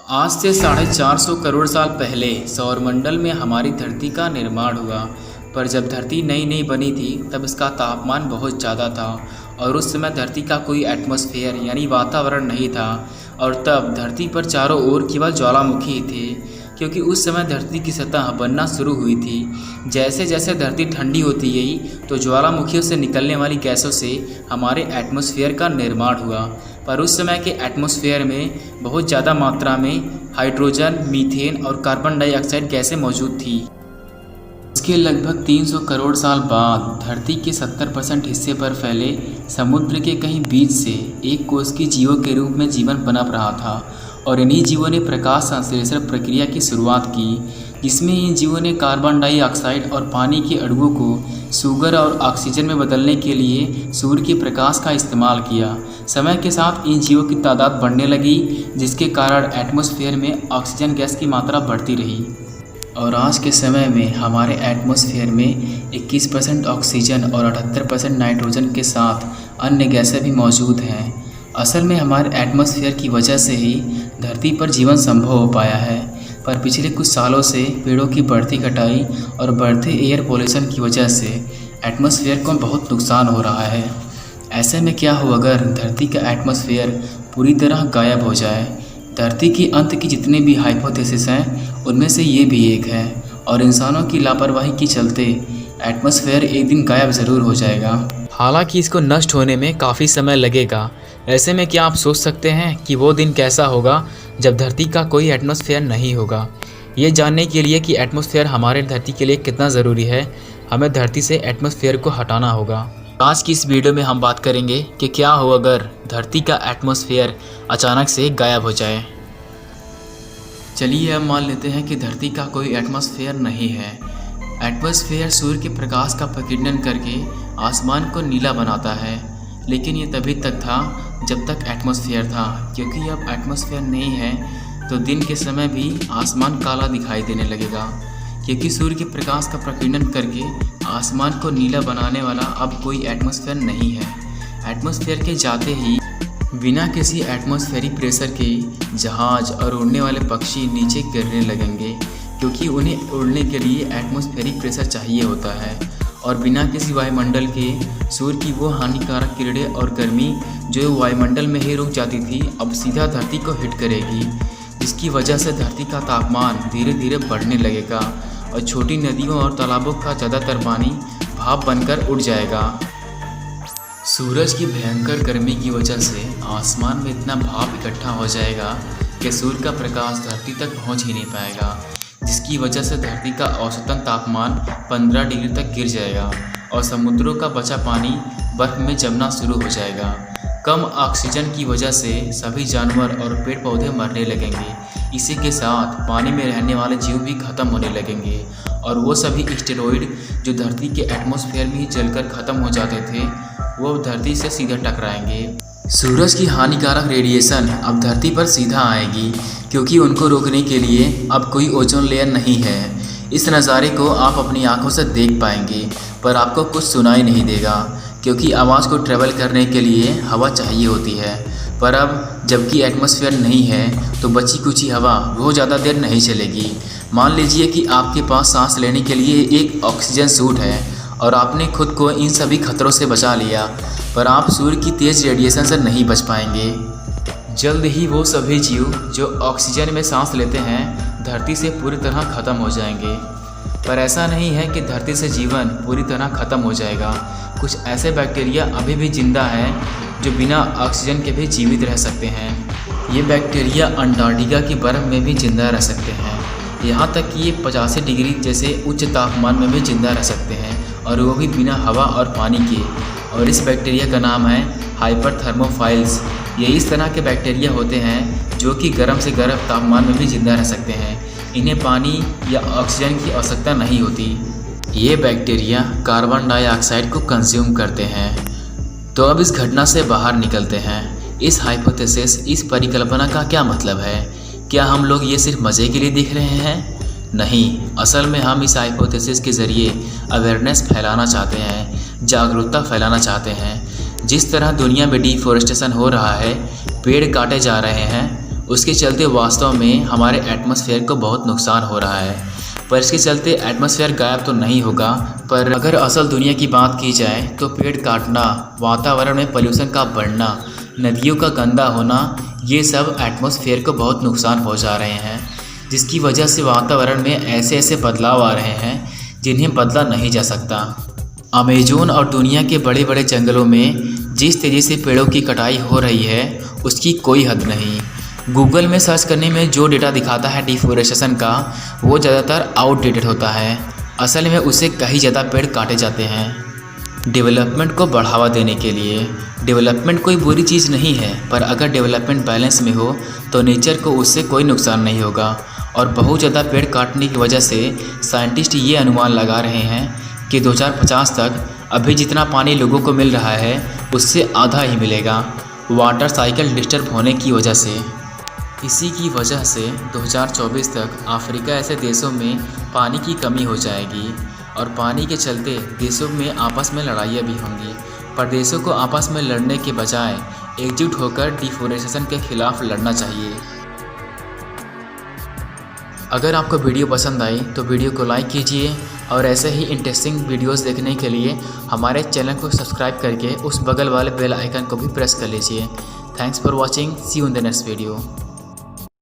आज से 450 करोड़ साल पहले सौरमंडल में हमारी धरती का निर्माण हुआ। पर जब धरती नई नई बनी थी तब इसका तापमान बहुत ज़्यादा था और उस समय धरती का कोई एटमॉस्फेयर यानी वातावरण नहीं था। और तब धरती पर चारों ओर केवल ज्वालामुखी ही थे, क्योंकि उस समय धरती की सतह बनना शुरू हुई थी। जैसे जैसे धरती ठंडी होती गई तो ज्वालामुखियों से निकलने वाली गैसों से हमारे एटमॉस्फेयर का निर्माण हुआ। पर उस समय के एटमॉस्फेयर में बहुत ज़्यादा मात्रा में हाइड्रोजन, मीथेन और कार्बन डाइऑक्साइड गैसें मौजूद थी। इसके लगभग 300 करोड़ साल बाद धरती के 70% हिस्से पर फैले समुद्र के कहीं बीच से एक कोशिकीय जीवों के रूप में जीवन पनप रहा था। और इन्हीं जीवों ने प्रकाश संश्लेषण प्रक्रिया की शुरुआत की, जिसमें इन जीवों ने कार्बन डाइऑक्साइड और पानी के अणुओं को शुगर और ऑक्सीजन में बदलने के लिए सूर्य के प्रकाश का इस्तेमाल किया। समय के साथ इन जीवों की तादाद बढ़ने लगी, जिसके कारण एटमॉस्फेयर में ऑक्सीजन गैस की मात्रा बढ़ती रही। और आज के समय में हमारे एटमॉस्फेयर में 21% ऑक्सीजन और 78% नाइट्रोजन के साथ अन्य गैसें भी मौजूद हैं। असल में हमारे एटमॉस्फेयर की वजह से ही धरती पर जीवन संभव हो पाया है। पर पिछले कुछ सालों से पेड़ों की बढ़ती कटाई और बढ़ते एयर पोल्यूशन की वजह से एटमॉस्फेयर को बहुत नुकसान हो रहा है। ऐसे में क्या हो अगर धरती का एटमॉस्फेयर पूरी तरह गायब हो जाए। धरती के अंत की जितने भी हाइपोथेसिस हैं उनमें से ये भी एक है। और इंसानों की लापरवाही के चलते एटमॉस्फेयर एक दिन गायब ज़रूर हो जाएगा। हालांकि इसको नष्ट होने में काफ़ी समय लगेगा। ऐसे में क्या आप सोच सकते हैं कि वो दिन कैसा होगा जब धरती का कोई एटमॉस्फेयर नहीं होगा। ये जानने के लिए कि एटमॉस्फेयर हमारे धरती के लिए कितना ज़रूरी है, हमें धरती से एटमॉस्फेयर को हटाना होगा। आज की इस वीडियो में हम बात करेंगे कि क्या हो अगर धरती का एटमॉस्फेयर अचानक से गायब हो जाए। चलिए अब मान लेते हैं कि धरती का कोई एटमॉस्फेयर नहीं है। एटमॉस्फेयर सूर्य के प्रकाश का प्रकीर्णन करके आसमान को नीला बनाता है, लेकिन ये तभी तक था जब तक एटमॉस्फेयर था, क्योंकि अब एटमॉस्फेयर नहीं है तो दिन के समय भी आसमान काला दिखाई देने लगेगा, क्योंकि सूर्य के प्रकाश का प्रकीर्णन करके आसमान को नीला बनाने वाला अब कोई एटमॉस्फेयर नहीं है। एटमॉस्फेयर के जाते ही बिना किसी एटमॉस्फेरिक प्रेशर के जहाज और उड़ने वाले पक्षी नीचे गिरने लगेंगे, क्योंकि उन्हें उड़ने के लिए एटमॉस्फेरिक प्रेशर चाहिए होता है। और बिना किसी वायुमंडल के सूर्य की वो हानिकारक किरणें और गर्मी जो वायुमंडल में ही रुक जाती थी अब सीधा धरती को हिट करेगी, जिसकी वजह से धरती का तापमान धीरे धीरे बढ़ने लगेगा और छोटी नदियों और तालाबों का ज़्यादातर पानी भाप बनकर उड़ जाएगा। सूरज की भयंकर गर्मी की वजह से आसमान में इतना भाप इकट्ठा हो जाएगा कि सूर्य का प्रकाश धरती तक पहुंच ही नहीं पाएगा, जिसकी वजह से धरती का औसतन तापमान 15 डिग्री तक गिर जाएगा और समुद्रों का बचा पानी बर्फ में जमना शुरू हो जाएगा। कम ऑक्सीजन की वजह से सभी जानवर और पेड़ पौधे मरने लगेंगे। इसी के साथ पानी में रहने वाले जीव भी खत्म होने लगेंगे और वो सभी एस्टेरॉइड जो धरती के एटमॉस्फेयर में ही जलकर ख़त्म हो जाते थे वो धरती से सीधा टकराएंगे। सूरज की हानिकारक रेडिएशन अब धरती पर सीधा आएगी, क्योंकि उनको रोकने के लिए अब कोई ओजोन लेयर नहीं है। इस नज़ारे को आप अपनी आंखों से देख पाएंगे, पर आपको कुछ सुनाई नहीं देगा, क्योंकि आवाज़ को ट्रैवल करने के लिए हवा चाहिए होती है। पर अब जबकि एटमॉस्फेयर नहीं है तो बची कुची हवा वो ज़्यादा देर नहीं चलेगी। मान लीजिए कि आपके पास सांस लेने के लिए एक ऑक्सीजन सूट है और आपने खुद को इन सभी खतरों से बचा लिया, पर आप सूर्य की तेज़ रेडिएशन से नहीं बच पाएंगे। जल्द ही वो सभी जीव जो ऑक्सीजन में सांस लेते हैं धरती से पूरी तरह ख़त्म हो जाएंगे। पर ऐसा नहीं है कि धरती से जीवन पूरी तरह ख़त्म हो जाएगा। कुछ ऐसे बैक्टीरिया अभी भी जिंदा हैं जो बिना ऑक्सीजन के भी जीवित रह सकते हैं। ये बैक्टीरिया अंटार्कटिका की बर्फ़ में भी जिंदा रह सकते हैं। यहाँ तक कि ये 85 डिग्री जैसे उच्च तापमान में भी जिंदा रह सकते हैं, और वो भी बिना हवा और पानी के। और इस बैक्टीरिया का नाम है हाइपरथर्मोफाइल्स। ये इस तरह के बैक्टीरिया होते हैं जो कि गर्म से गर्म तापमान में भी जिंदा रह सकते हैं। इन्हें पानी या ऑक्सीजन की आवश्यकता नहीं होती। ये बैक्टीरिया कार्बन डाइऑक्साइड को कंज्यूम करते हैं। तो अब इस घटना से बाहर निकलते हैं। इस हाइपोथेसिस, इस परिकल्पना का क्या मतलब है? क्या हम लोग ये सिर्फ मज़े के लिए देख रहे हैं? नहीं, असल में हम इस हाइपोथेसिस के ज़रिए अवेयरनेस फैलाना चाहते हैं, जागरूकता फैलाना चाहते हैं। जिस तरह दुनिया में डिफॉरेस्टेशन हो रहा है, पेड़ काटे जा रहे हैं, उसके चलते वास्तव में हमारे एटमॉस्फेयर को बहुत नुकसान हो रहा है। पर इसके चलते एटमॉस्फेयर गायब तो नहीं होगा, पर अगर असल दुनिया की बात की जाए तो पेड़ काटना, वातावरण में पोल्यूशन का बढ़ना, नदियों का गंदा होना, ये सब एटमॉस्फेयर को बहुत नुकसान पहुंचा रहे हैं, जिसकी वजह से वातावरण में ऐसे ऐसे बदलाव आ रहे हैं जिन्हें बदला नहीं जा सकता। अमेज़न और दुनिया के बड़े बड़े जंगलों में जिस तेज़ी से पेड़ों की कटाई हो रही है उसकी कोई हद नहीं। गूगल में सर्च करने में जो डेटा दिखाता है डिफोरेस्टेशन का, वो ज़्यादातर आउटडेटेड होता है। असल में उससे कहीं ज़्यादा पेड़ काटे जाते हैं डेवलपमेंट को बढ़ावा देने के लिए। डेवलपमेंट कोई बुरी चीज़ नहीं है, पर अगर डेवलपमेंट बैलेंस में हो तो नेचर को उससे कोई नुकसान नहीं होगा। और बहुत ज़्यादा पेड़ काटने की वजह से साइंटिस्ट ये अनुमान लगा रहे हैं कि 2050 तक अभी जितना पानी लोगों को मिल रहा है उससे आधा ही मिलेगा, वाटर साइकिल डिस्टर्ब होने की वजह से। इसी की वजह से 2024 तक अफ्रीका ऐसे देशों में पानी की कमी हो जाएगी और पानी के चलते देशों में आपस में लड़ाइयाँ भी होंगी। पर देशों को आपस में लड़ने के बजाय एकजुट होकर डिफोरेस्टेशन के खिलाफ लड़ना चाहिए। अगर आपको वीडियो पसंद आई तो वीडियो को लाइक कीजिए और ऐसे ही इंटरेस्टिंग वीडियोस देखने के लिए हमारे चैनल को सब्सक्राइब करके उस बगल वाले बेल आइकन को भी प्रेस कर लीजिए। Thanks for watching, see you in the next video.